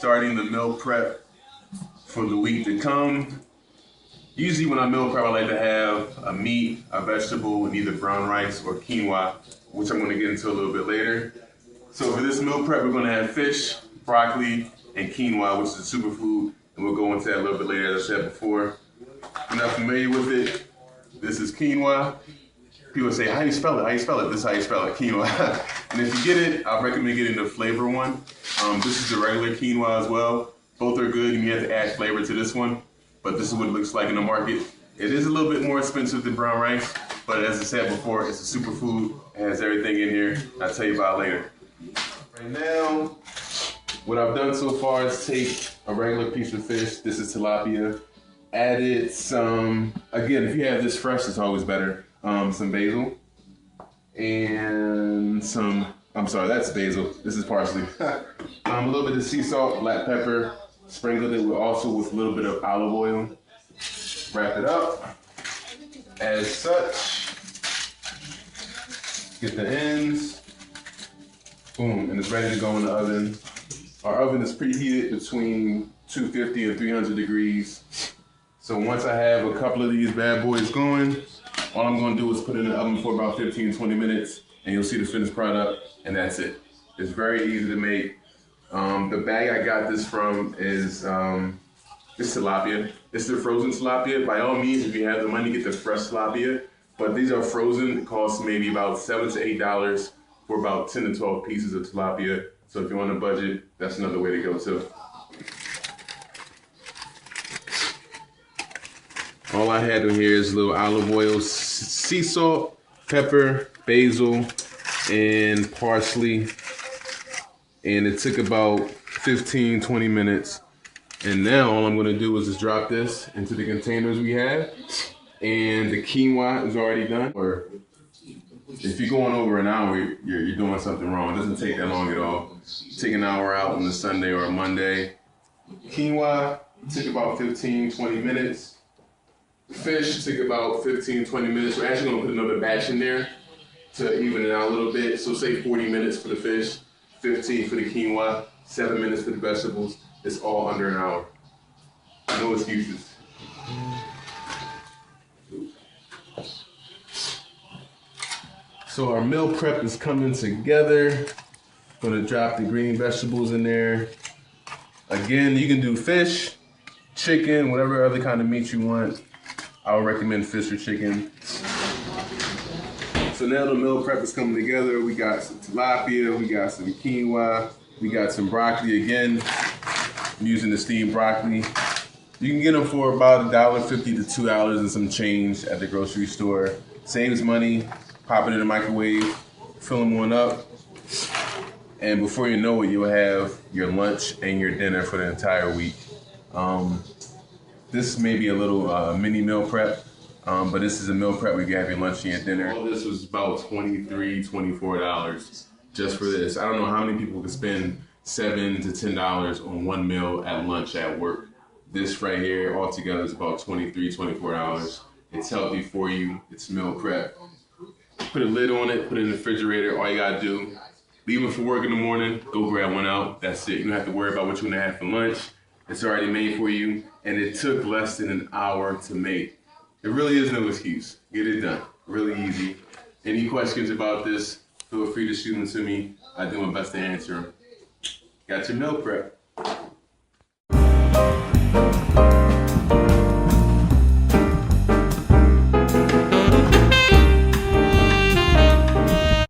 starting the meal prep for the week to come. Usually when I meal prep, I like to have a meat, a vegetable, and either brown rice or quinoa, which I'm going to get into a little bit later. So for this meal prep, we're going to have fish, broccoli, and quinoa, which is a superfood, and we'll go into that a little bit later, as I said before. If you're not familiar with it, this is quinoa. People say, how do you spell it? How do you spell it? This is how you spell it, quinoa. And if you get it, I recommend getting the flavor one. This is the regular quinoa as well. Both are good, and you have to add flavor to this one. But this is what it looks like in the market. It is a little bit more expensive than brown rice, but as I said before, it's a superfood. It has everything in here. I'll tell you about it later. Right now, what I've done so far is take a regular piece of fish. This is tilapia. Added some, again, if you have this fresh, it's always better. Some basil and some, I'm sorry, that's basil. This is parsley. A little bit of sea salt, black pepper. Sprinkled it also with a little bit of olive oil. Wrap it up as such. Get the ends. Boom, and it's ready to go in the oven. Our oven is preheated between 250 and 300 degrees. So once I have a couple of these bad boys going, all I'm going to do is put it in the oven for about 15, 20 minutes, and you'll see the finished product, and that's it. It's very easy to make. The bag I got this from is it's tilapia. It's the frozen tilapia. By all means, if you have the money, get the fresh tilapia. But these are frozen. It costs maybe about $7 to $8 for about 10 to 12 pieces of tilapia. So if you're on a budget, that's another way to go too. All I had in here is a little olive oil, sea salt, pepper, basil, and parsley. And it took about 15, 20 minutes. And now all I'm gonna do is just drop this into the containers we have. And the quinoa is already done. Or if you're going over an hour, you're doing something wrong. It doesn't take that long at all. Take an hour out on a Sunday or a Monday. Quinoa took about 15, 20 minutes. Fish took about 15, 20 minutes. We're actually gonna put another batch in there to even it out a little bit. So say 40 minutes for the fish, 15 for the quinoa, 7 minutes for the vegetables. It's all under an hour. No excuses. So our meal prep is coming together. Gonna drop the green vegetables in there. Again, you can do fish, chicken, whatever other kind of meat you want. I would recommend fish or chicken. So now the meal prep is coming together. We got some tilapia, we got some quinoa, we got some broccoli again. I'm using the steamed broccoli. You can get them for about $1.50 to $2 and some change at the grocery store. Saves money, pop it in the microwave, fill them one up, and before you know it, you'll have your lunch and your dinner for the entire week. This may be a little mini meal prep, but this is a meal prep where you can have your lunch and your dinner. All this was about $23, $24 just for this. I don't know how many people could spend $7 to $10 on one meal at lunch at work. This right here altogether is about $23, $24. It's healthy for you. It's meal prep. Put a lid on it, put it in the refrigerator. All you gotta do, leave it for work in the morning, go grab one out. That's it. You don't have to worry about what you're gonna have for lunch. It's already made for you, and it took less than an hour to make. It really is no excuse. Get it done. Really easy. Any questions about this, feel free to shoot them to me. I do my best to answer them. Got your meal prep.